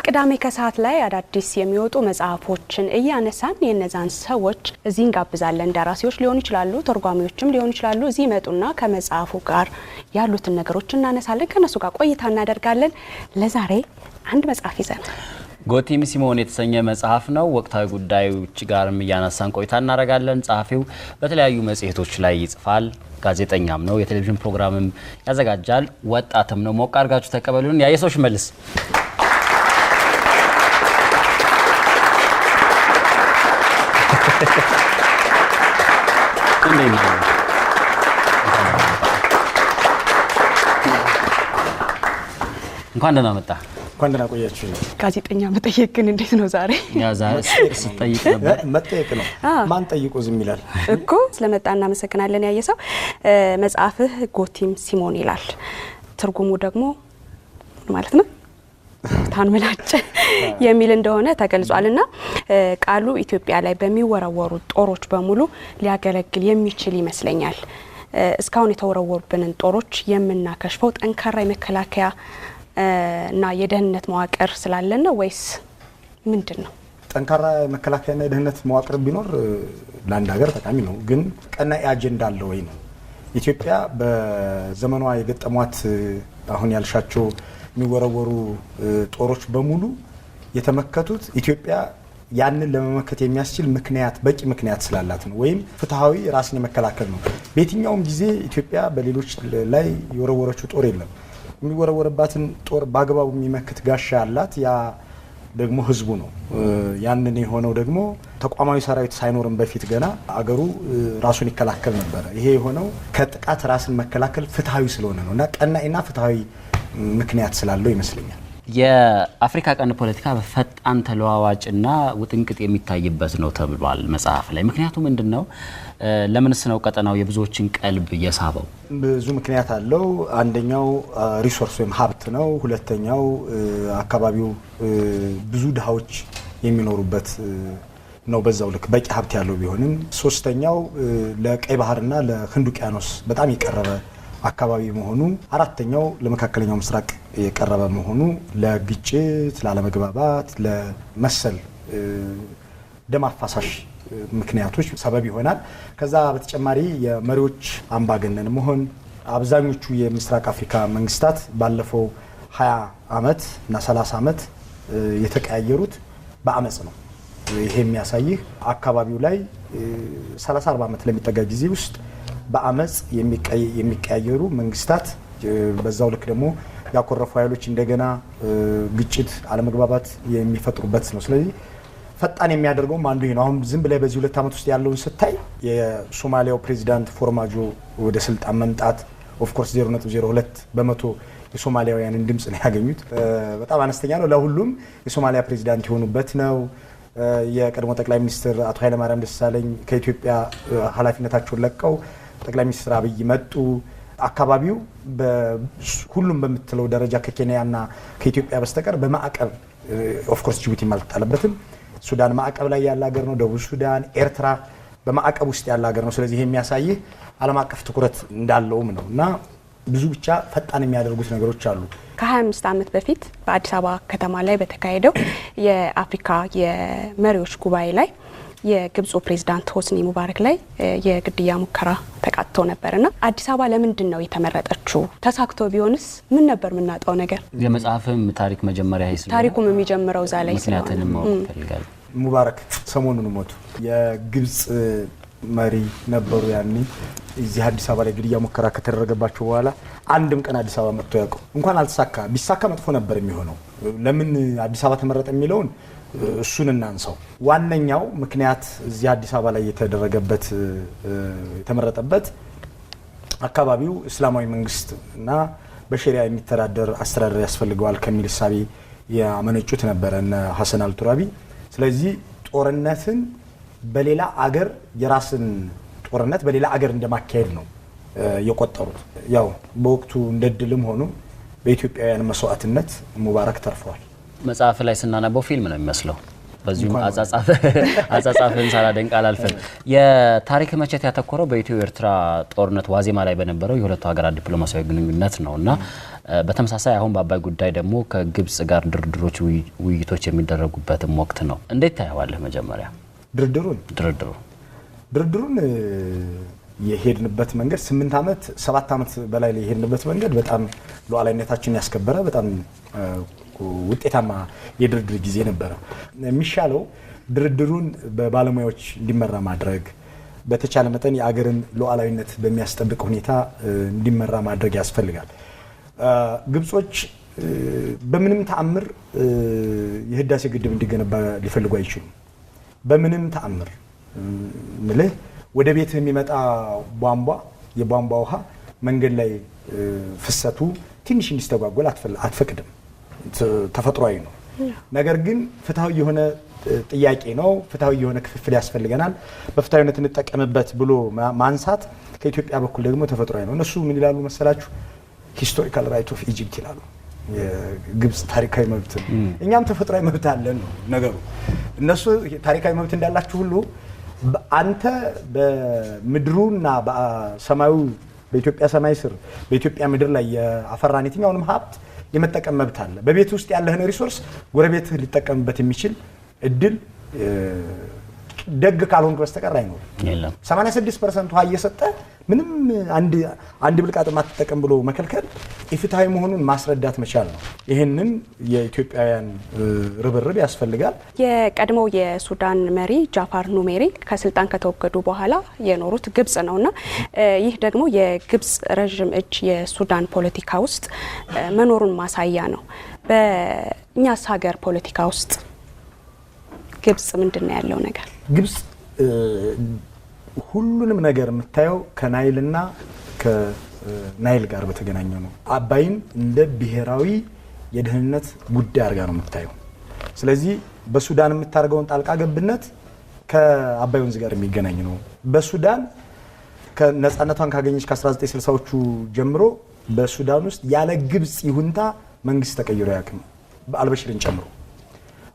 ቅዳሜ ከሰዓት ላይ አዳዲስ የሚወጡ መጽሐፎችን እያነሳን የነዛን ሰዎች እዚህ እንጋብዛለን። ደራሲዎች ሊሆኑ ይችላሉ፣ ተርጓሚዎችም ሊሆኑ ይችላሉ። እዚህ መጡና ከመጽሐፉ ጋር ያሉትን ነገሮች እናነሳለን፣ ከነሱ ጋር ቆይታ እናደርጋለን። ለዛሬ አንድ መጽሐፍ ይዘናል። ጎቲም ሲሞን የተሰኘ መጽሐፍ ነው። ወቅታዊ ጉዳዮች ጋርም እያነሳን ቆይታ እናደርጋለን። ጸሐፊው በተለያዩ መጽሔቶች ላይ ይጽፋል፣ ጋዜጠኛም ነው፣ የቴሌቪዥን ፕሮግራምም ያዘጋጃል፣ ወጣትም ነው። ሞቅ አድርጋችሁ ተቀበሉን። ያየሰው ሽመልስ እንኳን ደህና መጣ። እንኳን ደህና ቆያችሁ። ጋዜጠኛ መጠየቅ ግን እንዴት ነው ዛሬ? ያ ዛሬ ስጠይቅ ነበር። መጠየቅ ነው። ማን ጠይቆ ዝም ይላል እኮ። ስለመጣ እናመሰግናለን። ያየሰው መጽሐፍህ ጎቲም ሲሞን ይላል። ትርጉሙ ደግሞ ማለት ነው ታንመላጭ የሚል እንደሆነ ተገልጿልና ቃሉ ኢትዮጵያ ላይ በሚወረወሩ ጦሮች በሙሉ ሊያገለግል የሚችል ይመስለኛል። እስካሁን የተወረወሩብንን ጦሮች የምናከሽፈው ጠንካራ የመከላከያ እና የደህንነት መዋቅር ስላለን ነው ወይስ ምንድነው? ጠንካራ የመከላከያና የደህንነት መዋቅር ቢኖር ለአንድ ሀገር ጠቃሚ ነው። ግን ቀናኢ አጀንዳ አለ ወይ ነው። ኢትዮጵያ በዘመኗ የገጠሟት አሁን ያልሻቸው የሚወረወሩ ጦሮች በሙሉ የተመከቱት ኢትዮጵያ ያንን ለመመከት የሚያስችል ምክንያት በቂ ምክንያት ስላላት ነው። ወይም ፍትሃዊ ራስን የመከላከል ነው። በየትኛውም ጊዜ ኢትዮጵያ በሌሎች ላይ የወረወረችው ጦር የለም። የሚወረወርባትን ጦር በአግባቡ የሚመክት ጋሻ ያላት ያ ደግሞ ህዝቡ ነው። ያንን የሆነው ደግሞ ተቋማዊ ሰራዊት ሳይኖርም በፊት ገና አገሩ ራሱን ይከላከል ነበር። ይሄ የሆነው ከጥቃት ራስን መከላከል ፍትሃዊ ስለሆነ ነው እና ቀናኢና ፍትሃዊ ምክንያት ስላለው ይመስለኛል። የአፍሪካ ቀንድ ፖለቲካ በፈጣን ተለዋዋጭና ውጥንቅጥ የሚታይበት ነው ተብሏል መጽሐፍ ላይ። ምክንያቱ ምንድነው? ለምንስ ነው ቀጠናው የብዙዎችን ቀልብ የሳበው? ብዙ ምክንያት አለው። አንደኛው ሪሶርስ ወይም ሀብት ነው። ሁለተኛው አካባቢው ብዙ ድሃዎች የሚኖሩበት ነው፣ በዛው ልክ በቂ ሀብት ያለው ቢሆንም። ሶስተኛው ለቀይ ባህርና ለህንድ ውቅያኖስ በጣም የቀረበ አካባቢ መሆኑ። አራተኛው ለመካከለኛው ምስራቅ የቀረበ መሆኑ ለግጭት፣ ላለመግባባት፣ ለመሰል ደም አፋሳሽ ምክንያቶች ሰበብ ይሆናል። ከዛ በተጨማሪ የመሪዎች አምባገነን መሆን። አብዛኞቹ የምስራቅ አፍሪካ መንግስታት ባለፈው 20 ዓመት እና 30 ዓመት የተቀያየሩት በአመጽ ነው። ይሄ የሚያሳይህ አካባቢው ላይ 30-40 ዓመት ለሚጠጋ ጊዜ ውስጥ በአመጽ የሚቀያየሩ መንግስታት፣ በዛው ልክ ደግሞ ያኮረፉ ኃይሎች እንደገና ግጭት፣ አለመግባባት የሚፈጥሩበት ነው። ስለዚህ ፈጣን የሚያደርገው አንዱ ይሄ ነው። አሁን ዝም ብለህ በዚህ 2 ዓመት ውስጥ ያለውን ስታይ የሶማሊያው ፕሬዚዳንት ፎርማጆ ወደ ስልጣን መምጣት ኦፍ ኮርስ 0.02% የሶማሊያውያንን ድምጽ ነው ያገኙት። በጣም አነስተኛ ነው። ለሁሉም የሶማሊያ ፕሬዚዳንት የሆኑበት ነው። የቀድሞ ጠቅላይ ሚኒስትር አቶ ኃይለማርያም ደሳለኝ ከኢትዮጵያ ኃላፊነታቸውን ለቀው ጠቅላይ ሚኒስትር አብይ መጡ። አካባቢው ሁሉም በምትለው ደረጃ ከኬንያና ከኢትዮጵያ በስተቀር በማዕቀብ ኦፍ ኮርስ ጅቡቲ አልተጣለበትም። ሱዳን ማዕቀብ ላይ ያለ ሀገር ነው። ደቡብ ሱዳን፣ ኤርትራ በማዕቀብ ውስጥ ያለ ሀገር ነው። ስለዚህ ይሄ የሚያሳይህ ዓለም አቀፍ ትኩረት እንዳለውም ነው እና ብዙ ብቻ ፈጣን የሚያደርጉት ነገሮች አሉ። ከ25 ዓመት በፊት በአዲስ አበባ ከተማ ላይ በተካሄደው የአፍሪካ የመሪዎች ጉባኤ ላይ የግብፁ ፕሬዝዳንት ሆስኒ ሙባረክ ላይ የግድያ ሙከራ ተቃጥቶ ነበርና አዲስ አበባ ለምንድን ነው የተመረጠችው? ተሳክቶ ቢሆንስ ምን ነበር የምናጣው ነገር? የመጽሐፍም ታሪክ መጀመሪያ ይስለ ታሪኩም የሚጀምረው እዛ ላይ ምክንያቱም ማወቅ ፈልጋል። ሙባረክ ሰሞኑን ሞቱ። የግብፅ መሪ ነበሩ። ያኔ እዚህ አዲስ አበባ ላይ ግድያ ሙከራ ከተደረገባቸው በኋላ አንድም ቀን አዲስ አበባ መጥቶ ያውቁ። እንኳን አልተሳካ፣ ቢሳካ መጥፎ ነበር የሚሆነው። ለምን አዲስ አበባ ተመረጠ የሚለውን እሱን እናንሳው። ዋነኛው ምክንያት እዚህ አዲስ አበባ ላይ የተደረገበት የተመረጠበት አካባቢው እስላማዊ መንግስት እና በሸሪዓ የሚተዳደር አስተዳደር ያስፈልገዋል ከሚል እሳቤ ያመነጩት ነበረ እነ ሐሰን አልቱራቢ። ስለዚህ ጦርነትን በሌላ አገር የራስን ጦርነት በሌላ አገር እንደማካሄድ ነው የቆጠሩት። ያው በወቅቱ እንደድልም ሆኖ በኢትዮጵያውያን መስዋዕትነት ሙባረክ ተርፈዋል። መጽሐፍ ላይ ስናነበው ፊልም ነው የሚመስለው። በዚሁም አጻጻፍን ሳላደንቅ አላልፈን። የታሪክ መቼት ያተኮረው በኢትዮ ኤርትራ ጦርነት ዋዜማ ላይ በነበረው የሁለቱ ሀገራት ዲፕሎማሲያዊ ግንኙነት ነውና በተመሳሳይ አሁን በአባይ ጉዳይ ደግሞ ከግብጽ ጋር ድርድሮች ውይይቶች የሚደረጉበትም ወቅት ነው። እንዴት ታየዋለህ? መጀመሪያ ድርድሩን የሄድንበት መንገድ 8 ዓመት 7 ዓመት በላይ ላይ የሄድንበት መንገድ በጣም ሉዓላዊነታችንን ያስከበረ በጣም ውጤታማ የድርድር ጊዜ ነበረ። የሚሻለው ድርድሩን በባለሙያዎች እንዲመራ ማድረግ፣ በተቻለ መጠን የአገርን ሉዓላዊነት በሚያስጠብቅ ሁኔታ እንዲመራ ማድረግ ያስፈልጋል። ግብጾች በምንም ተአምር የህዳሴ ግድብ እንዲገነባ ሊፈልጉ አይችሉም። በምንም ተአምር ምልህ ወደ ቤት የሚመጣ የቧንቧ ውሃ መንገድ ላይ ፍሰቱ ትንሽ እንዲስተጓጎል አትፈቅድም። ተፈጥሯዊ ነው። ነገር ግን ፍትሃዊ የሆነ ጥያቄ ነው። ፍትሃዊ የሆነ ክፍፍል ያስፈልገናል። በፍትሃዊነት እንጠቀምበት ብሎ ማንሳት ከኢትዮጵያ በኩል ደግሞ ተፈጥሯዊ ነው። እነሱ ምን ይላሉ መሰላችሁ? ሂስቶሪካል ራይት ኦፍ ኢጂፕት ይላሉ። የግብጽ ታሪካዊ መብት ነው። እኛም ተፈጥሯዊ መብት አለን ነው ነገሩ። እነሱ ታሪካዊ መብት እንዳላችሁ ሁሉ አንተ በምድሩና በሰማዩ በኢትዮጵያ ሰማይ ስር በኢትዮጵያ ምድር ላይ የአፈራን የትኛውንም ሀብት የመጠቀም መብት አለ። በቤት ውስጥ ያለህን ሪሶርስ ጎረቤትህ ሊጠቀምበት የሚችል እድል ደግ ካልሆንክ በስተቀር አይኖርም። 86% ውሃ እየሰጠ ምንም አንድ ብልቃጥ ማትጠቀም ብሎ መከልከል ኢፍትሃዊ መሆኑን ማስረዳት መቻል ነው። ይህንን የኢትዮጵያውያን ርብርብ ያስፈልጋል። የቀድሞው የሱዳን መሪ ጃፋር ኑሜሪ ከስልጣን ከተወገዱ በኋላ የኖሩት ግብጽ ነውና ይህ ደግሞ የግብጽ ረዥም እጅ የሱዳን ፖለቲካ ውስጥ መኖሩን ማሳያ ነው። በእኛስ ሀገር ፖለቲካ ውስጥ ግብጽ ምንድነው ያለው ነገር? ግብጽ ሁሉንም ነገር የምታየው ከናይልና ከናይል ጋር በተገናኘ ነው። አባይን እንደ ብሔራዊ የደህንነት ጉዳይ አድርጋ ነው የምታየው። ስለዚህ በሱዳን የምታደርገውን ጣልቃ ገብነት ከአባይ ወንዝ ጋር የሚገናኝ ነው። በሱዳን ከነጻነቷን ካገኘች ከ1960ዎቹ ጀምሮ በሱዳን ውስጥ ያለ ግብጽ ይሁንታ መንግስት ተቀይሮ ያክም አልበሽርን ጨምሮ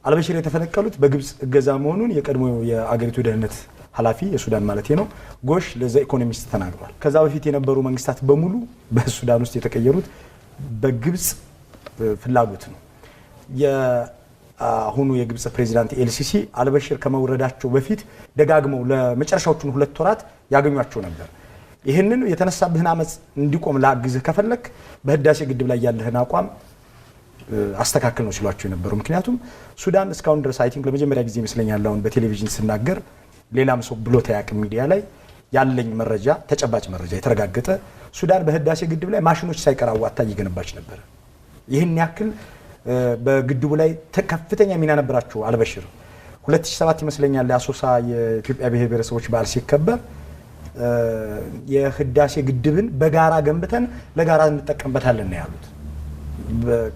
አልበሽር የተፈነቀሉት በግብጽ እገዛ መሆኑን የቀድሞ የአገሪቱ ደህንነት ኃላፊ የሱዳን ማለት ነው ጎሽ ለዘ ኢኮኖሚስት ተናግሯል። ከዛ በፊት የነበሩ መንግስታት በሙሉ በሱዳን ውስጥ የተቀየሩት በግብጽ ፍላጎት ነው። የአሁኑ የግብጽ ፕሬዚዳንት ኤልሲሲ አልበሽር ከመውረዳቸው በፊት ደጋግመው ለመጨረሻዎቹን 2 ወራት ያገኟቸው ነበር። ይህንን የተነሳብህን አመጽ እንዲቆም ላግዝህ ከፈለክ በህዳሴ ግድብ ላይ ያለህን አቋም አስተካክል ነው ሲሏቸው የነበሩ። ምክንያቱም ሱዳን እስካሁን ድረስ አይ ቲንክ ለመጀመሪያ ጊዜ ይመስለኛል አሁን በቴሌቪዥን ስናገር ሌላም ሰው ብሎት ያቅም ሚዲያ ላይ ያለኝ መረጃ ተጨባጭ መረጃ የተረጋገጠ ሱዳን በህዳሴ ግድብ ላይ ማሽኖች ሳይቀር አዋጣ እየገነባች ነበር። ይህን ያክል በግድቡ ላይ ከፍተኛ ሚና ነበራቸው አልበሽር። 2007 ይመስለኛል የአሶሳ የኢትዮጵያ ብሔር ብሔረሰቦች በዓል ሲከበር የህዳሴ ግድብን በጋራ ገንብተን ለጋራ እንጠቀምበታለን ነው ያሉት።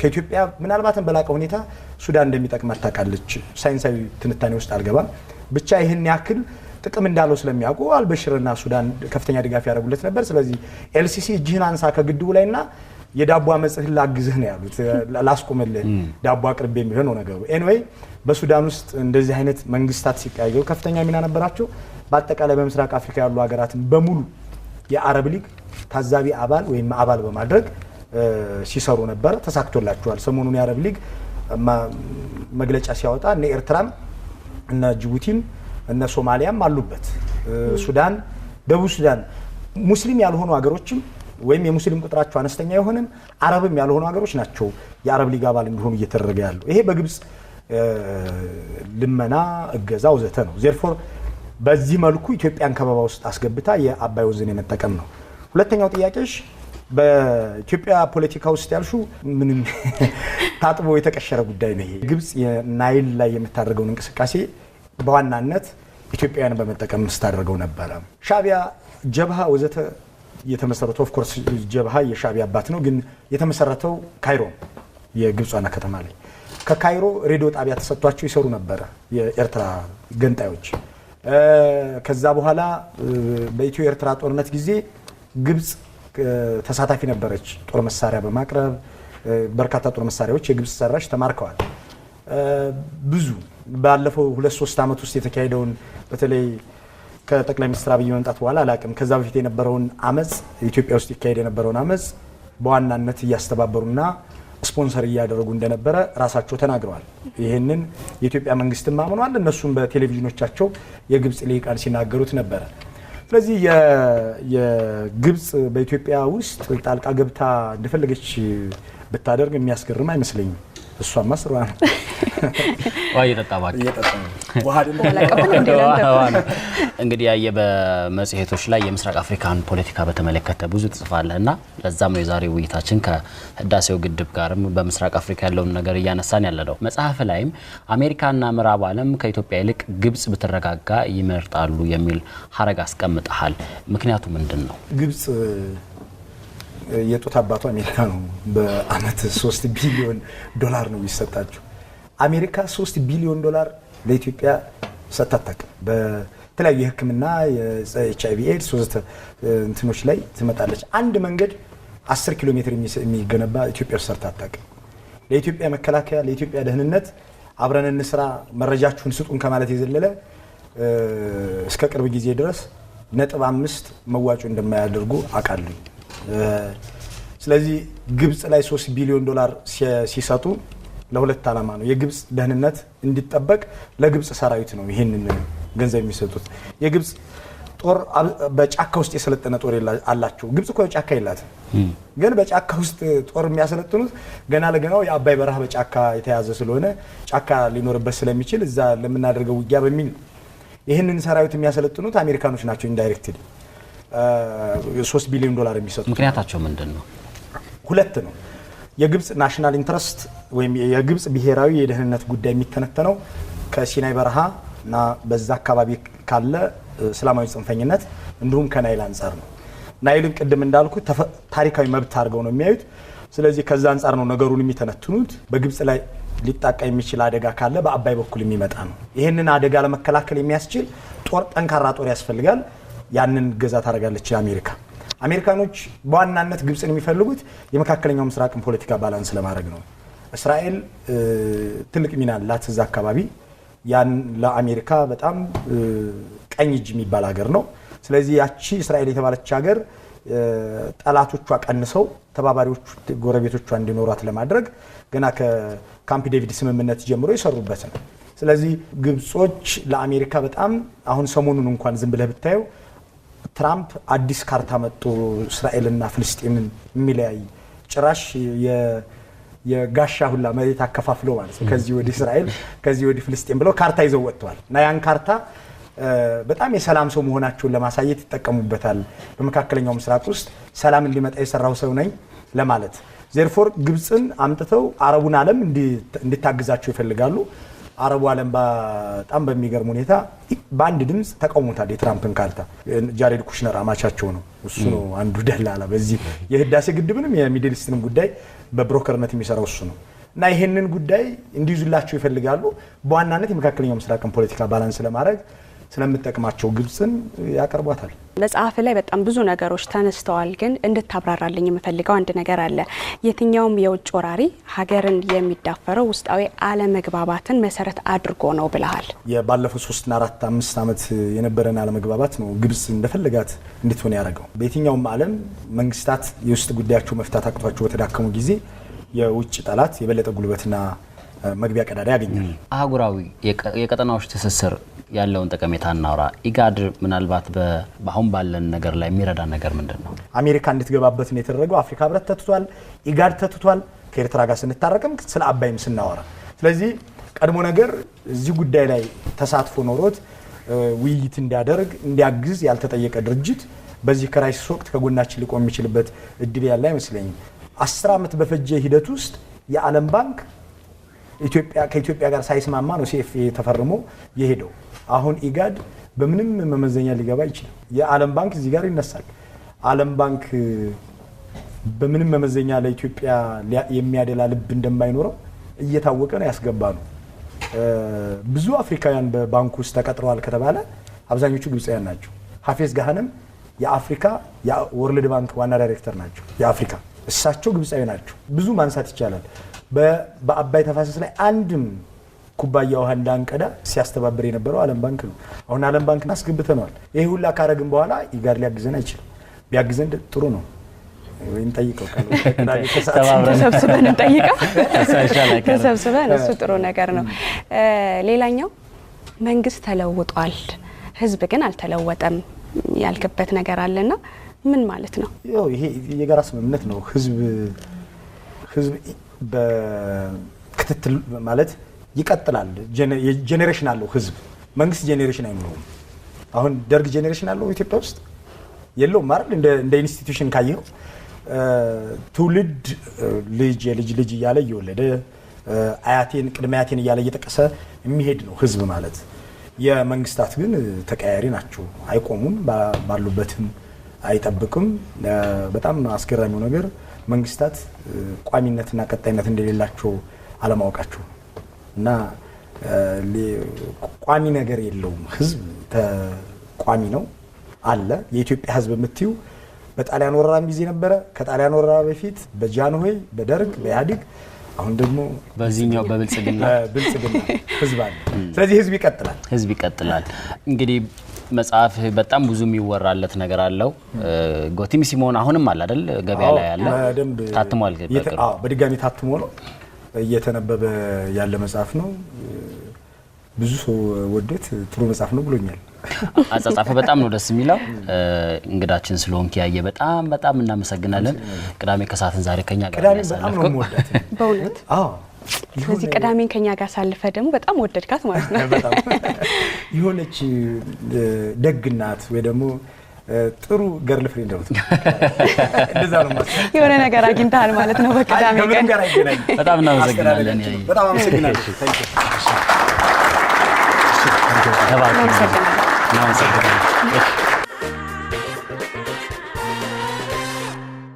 ከኢትዮጵያ ምናልባትም በላቀ ሁኔታ ሱዳን እንደሚጠቅማት ታውቃለች። ሳይንሳዊ ትንታኔ ውስጥ አልገባም። ብቻ ይህን ያክል ጥቅም እንዳለው ስለሚያውቁ አልበሽርና ሱዳን ከፍተኛ ድጋፍ ያደርጉለት ነበር። ስለዚህ ኤልሲሲ እጅህን አንሳ ከግድቡ ላይና የዳቦ አመጽህን ላግዝህ ነው ያሉት። ላስቆመልህ ዳቦ አቅርቤ የሚሆን ነው ነገሩ። ኤኒዌይ በሱዳን ውስጥ እንደዚህ አይነት መንግስታት ሲቀያየሩ ከፍተኛ ሚና ነበራቸው። በአጠቃላይ በምስራቅ አፍሪካ ያሉ ሀገራትን በሙሉ የአረብ ሊግ ታዛቢ አባል ወይም አባል በማድረግ ሲሰሩ ነበር። ተሳክቶላቸዋል። ሰሞኑን የአረብ ሊግ መግለጫ ሲያወጣ እነ ኤርትራም እነ ጅቡቲም እነ ሶማሊያም አሉበት። ሱዳን፣ ደቡብ ሱዳን ሙስሊም ያልሆኑ ሀገሮችም ወይም የሙስሊም ቁጥራቸው አነስተኛ የሆነም አረብም ያልሆኑ ሀገሮች ናቸው የአረብ ሊግ አባል እንዲሆኑ እየተደረገ ያለው። ይሄ በግብጽ ልመና እገዛ ወዘተ ነው። ዜርፎር በዚህ መልኩ ኢትዮጵያን ከበባ ውስጥ አስገብታ የአባይ ወንዝን የመጠቀም ነው። ሁለተኛው ጥያቄሽ በኢትዮጵያ ፖለቲካ ውስጥ ያልሹ ምንም ታጥቦ የተቀሸረ ጉዳይ ነው። ይሄ ግብጽ የናይል ላይ የምታደርገውን እንቅስቃሴ በዋናነት ኢትዮጵያውያን በመጠቀም ስታደርገው ነበረ። ሻቢያ፣ ጀብሃ ወዘተ የተመሰረተው ኦፍ ኮርስ ጀብሃ የሻቢያ አባት ነው፣ ግን የተመሰረተው ካይሮ የግብጽ ዋና ከተማ ላይ ከካይሮ ሬዲዮ ጣቢያ ተሰጥቷቸው ይሰሩ ነበረ የኤርትራ ገንጣዮች። ከዛ በኋላ በኢትዮ ኤርትራ ጦርነት ጊዜ ግብጽ ተሳታፊ ነበረች። ጦር መሳሪያ በማቅረብ በርካታ ጦር መሳሪያዎች የግብጽ ሰራሽ ተማርከዋል። ብዙ ባለፈው 2-3 ዓመት ውስጥ የተካሄደውን በተለይ ከጠቅላይ ሚኒስትር አብይ መምጣት በኋላ አላቅም ከዛ በፊት የነበረውን አመጽ ኢትዮጵያ ውስጥ ይካሄድ የነበረውን አመጽ በዋናነት እያስተባበሩና ስፖንሰር እያደረጉ እንደነበረ ራሳቸው ተናግረዋል። ይህንን የኢትዮጵያ መንግስትም አምኗል። እነሱም በቴሌቪዥኖቻቸው የግብጽ ሊቃን ሲናገሩት ነበረ። ስለዚህ የግብጽ በኢትዮጵያ ውስጥ ጣልቃ ገብታ እንደፈለገች ብታደርግ የሚያስገርም አይመስለኝም። እሷማ ስሯ ነው። እንግዲህ ያየ በመጽሔቶች ላይ የምስራቅ አፍሪካን ፖለቲካ በተመለከተ ብዙ ትጽፋለህና ለዛም ነው የዛሬው ውይይታችን ከህዳሴው ግድብ ጋርም በምስራቅ አፍሪካ ያለውን ነገር እያነሳን ያለነው። መጽሐፍ ላይም አሜሪካና ምዕራብ ዓለም ከኢትዮጵያ ይልቅ ግብጽ ብትረጋጋ ይመርጣሉ የሚል ሀረግ አስቀምጠሃል። ምክንያቱ ምንድን ነው? ግብጽ የጡት አባቱ አሜሪካ ነው። በአመት 3 ቢሊዮን ዶላር ነው የሚሰጣቸው። አሜሪካ 3 ቢሊዮን ዶላር ለኢትዮጵያ ሰጣታቅ በተለያዩ የህክምና የኤችአይቪ ኤድስ እንትኖች ላይ ትመጣለች። አንድ መንገድ 10 ኪሎ ሜትር የሚገነባ ኢትዮጵያ ውስጥ ሰርታታቅ። ለኢትዮጵያ መከላከያ ለኢትዮጵያ ደህንነት አብረን እንስራ መረጃችሁን ስጡን ከማለት የዘለለ እስከ ቅርብ ጊዜ ድረስ 5 መዋጮ እንደማያደርጉ አውቃለሁ። ስለዚህ ግብጽ ላይ 3 ቢሊዮን ዶላር ሲሰጡ ለሁለት ዓላማ ነው። የግብጽ ደህንነት እንዲጠበቅ ለግብጽ ሰራዊት ነው ይሄንን ገንዘብ የሚሰጡት። የግብጽ ጦር በጫካ ውስጥ የሰለጠነ ጦር አላቸው። ግብጽ እኮ ጫካ የላትም፣ ግን በጫካ ውስጥ ጦር የሚያሰለጥኑት ገና ለገናው የአባይ በረሃ በጫካ የተያዘ ስለሆነ ጫካ ሊኖርበት ስለሚችል እዛ ለምናደርገው ውጊያ በሚል ይህንን ሰራዊት የሚያሰለጥኑት አሜሪካኖች ናቸው። ኢንዳይሬክትሊ 3 ቢሊዮን ዶላር የሚሰጡት ምክንያታቸው ምንድን ነው? ሁለት ነው። የግብጽ ናሽናል ኢንትረስት ወይም የግብጽ ብሔራዊ የደህንነት ጉዳይ የሚተነተነው ከሲናይ በረሃ እና በዛ አካባቢ ካለ እስላማዊ ጽንፈኝነት እንዲሁም ከናይል አንጻር ነው። ናይልን ቅድም እንዳልኩት ታሪካዊ መብት አድርገው ነው የሚያዩት። ስለዚህ ከዛ አንጻር ነው ነገሩን የሚተነትኑት። በግብጽ ላይ ሊጣቃ የሚችል አደጋ ካለ በአባይ በኩል የሚመጣ ነው። ይህንን አደጋ ለመከላከል የሚያስችል ጦር፣ ጠንካራ ጦር ያስፈልጋል። ያንን ገዛ ታደርጋለች አሜሪካ። አሜሪካኖች በዋናነት ግብጽን የሚፈልጉት የመካከለኛው ምስራቅን ፖለቲካ ባላንስ ለማድረግ ነው። እስራኤል ትልቅ ሚና አላት እዛ አካባቢ። ያን ለአሜሪካ በጣም ቀኝ እጅ የሚባል ሀገር ነው። ስለዚህ ያቺ እስራኤል የተባለች ሀገር ጠላቶቿ ቀንሰው ተባባሪዎቹ ጎረቤቶቿ እንዲኖሯት ለማድረግ ገና ከካምፕ ዴቪድ ስምምነት ጀምሮ ይሰሩበት ነው። ስለዚህ ግብጾች ለአሜሪካ በጣም አሁን ሰሞኑን እንኳን ዝም ብለህ ብታየው ትራምፕ አዲስ ካርታ መጥቶ እስራኤልና ፍልስጤምን የሚለያይ ጭራሽ የጋሻ ሁላ መሬት አከፋፍለው ማለት ነው። ከዚህ ወዲህ እስራኤል ከዚህ ወዲህ ፍልስጤም ብለው ካርታ ይዘው ወጥተዋል። እና ያን ካርታ በጣም የሰላም ሰው መሆናቸውን ለማሳየት ይጠቀሙበታል። በመካከለኛው ምስራቅ ውስጥ ሰላም እንዲመጣ የሰራው ሰው ነኝ ለማለት። ዜርፎር ግብጽን አምጥተው አረቡን ዓለም እንድታግዛቸው ይፈልጋሉ። አረቡ ዓለም በጣም በሚገርም ሁኔታ በአንድ ድምጽ ተቃውሞታል የትራምፕን ካርታ። ጃሬድ ኩሽነር አማቻቸው ነው፣ እሱ ነው አንዱ ደላላ በዚህ የህዳሴ ግድብንም የሚድል ኢስትንም ጉዳይ በብሮከርነት የሚሰራው እሱ ነው። እና ይሄንን ጉዳይ እንዲይዙላቸው ይፈልጋሉ። በዋናነት የመካከለኛው ምስራቅን ፖለቲካ ባላንስ ለማድረግ ስለምጠቅማቸው ግብጽን ያቀርቧታል። መጽሐፍ ላይ በጣም ብዙ ነገሮች ተነስተዋል፣ ግን እንድታብራራልኝ የምፈልገው አንድ ነገር አለ። የትኛውም የውጭ ወራሪ ሀገርን የሚዳፈረው ውስጣዊ አለመግባባትን መሰረት አድርጎ ነው ብለሃል። የባለፈው 3 እና 4 5 ዓመት የነበረን አለመግባባት ነው ግብጽ እንደፈለጋት እንድትሆን ያደረገው። በየትኛውም ዓለም መንግስታት የውስጥ ጉዳያቸው መፍታት አቅቷቸው በተዳከሙ ጊዜ የውጭ ጠላት የበለጠ ጉልበትና መግቢያ ቀዳዳ ያገኛል። አህጉራዊ የቀጠናዎች ትስስር ያለውን ጠቀሜታ እናውራ። ኢጋድ ምናልባት በአሁን ባለን ነገር ላይ የሚረዳ ነገር ምንድን ነው? አሜሪካ እንድትገባበት ነው የተደረገው። አፍሪካ ህብረት ተትቷል፣ ኢጋድ ተትቷል። ከኤርትራ ጋር ስንታረቅም ስለ አባይም ስናወራ፣ ስለዚህ ቀድሞ ነገር እዚህ ጉዳይ ላይ ተሳትፎ ኖሮት ውይይት እንዲያደርግ እንዲያግዝ ያልተጠየቀ ድርጅት በዚህ ክራይሲስ ወቅት ከጎናችን ሊቆም የሚችልበት እድል ያለ አይመስለኝም። 10 ዓመት በፈጀ ሂደት ውስጥ የዓለም ባንክ ከኢትዮጵያ ጋር ሳይስማማ ነው ሲኤፍኤ ተፈርሞ የሄደው። አሁን ኢጋድ በምንም መመዘኛ ሊገባ ይችላል። የዓለም ባንክ እዚህ ጋር ይነሳል። ዓለም ባንክ በምንም መመዘኛ ለኢትዮጵያ የሚያደላ ልብ እንደማይኖረው እየታወቀ ነው ያስገባ ነው። ብዙ አፍሪካውያን በባንኩ ውስጥ ተቀጥረዋል ከተባለ አብዛኞቹ ግብፃውያን ናቸው። ሀፌዝ ጋሃንም የአፍሪካ የወርልድ ባንክ ዋና ዳይሬክተር ናቸው የአፍሪካ። እሳቸው ግብፃዊ ናቸው። ብዙ ማንሳት ይቻላል። በአባይ ተፋሰስ ላይ አንድም ኩባያ ውሃ እንዳንቀዳ ሲያስተባብር የነበረው ዓለም ባንክ ነው። አሁን ዓለም ባንክን አስገብተናል። ይሄ ሁላ ካረግን በኋላ ኢጋድ ሊያግዘን አይችልም። ቢያግዘን ጥሩ ነው። ወይም ጠይቀው ተሰብስበን እንጠይቀው ተሰብስበን እሱ ጥሩ ነገር ነው። ሌላኛው መንግስት ተለውጧል፣ ህዝብ ግን አልተለወጠም ያልክበት ነገር አለና ምን ማለት ነው? ያው ይሄ የጋራ ስምምነት ነው። ህዝብ በክትትል ማለት ይቀጥላል። ጄኔሬሽን አለው ህዝብ። መንግስት ጄኔሬሽን አይኖርም። አሁን ደርግ ጄኔሬሽን አለው ኢትዮጵያ ውስጥ የለውም አይደል? እንደ ኢንስቲትዩሽን ካየው ትውልድ ልጅ የልጅ ልጅ እያለ እየወለደ አያቴን ቅድመ አያቴን እያለ እየጠቀሰ የሚሄድ ነው ህዝብ ማለት። የመንግስታት ግን ተቀያሪ ናቸው፣ አይቆሙም፣ ባሉበትም አይጠብቅም። በጣም አስገራሚው ነገር መንግስታት ቋሚነትና ቀጣይነት እንደሌላቸው አለማወቃቸው እና ቋሚ ነገር የለውም። ህዝብ ቋሚ ነው አለ። የኢትዮጵያ ህዝብ የምትዩ በጣሊያን ወረራም ጊዜ ነበረ፣ ከጣሊያን ወረራ በፊት በጃንሆይ በደርግ በኢህአዴግ አሁን ደግሞ በዚህኛው በብልጽግና ህዝብ አለ። ስለዚህ ህዝብ ይቀጥላል። እንግዲህ መጽሐፍ በጣም ብዙ የሚወራለት ነገር አለው። ጎቲም ሲሞን አሁንም አለ አይደል? ገበያ ላይ ያለ ታትሟል። በድጋሚ ታትሞ ነው እየተነበበ ያለ መጽሐፍ ነው። ብዙ ሰው ወደት ጥሩ መጽሐፍ ነው ብሎኛል። አጻጻፈ በጣም ነው ደስ የሚለው። እንግዳችን ስለሆንክ ያየ በጣም እናመሰግናለን። ቅዳሜ ከሰዓትን ዛሬ ከኛ ጋር ያሳለፍከው በእውነት ስለዚህ ቅዳሜን ከኛ ጋር ሳልፈ ደግሞ በጣም ወደድካት ማለት ነው። በጣም የሆነች ደግናት ወይ ደግሞ ጥሩ ገርል ፍሬንድ ነው። እንደዛ ነው ማለት የሆነ ነገር አግኝተሃል ማለት ነው በቅዳሜ ቀን። በጣም እናመሰግናለን። በጣም አመሰግናለሁ። እናመሰግናለን።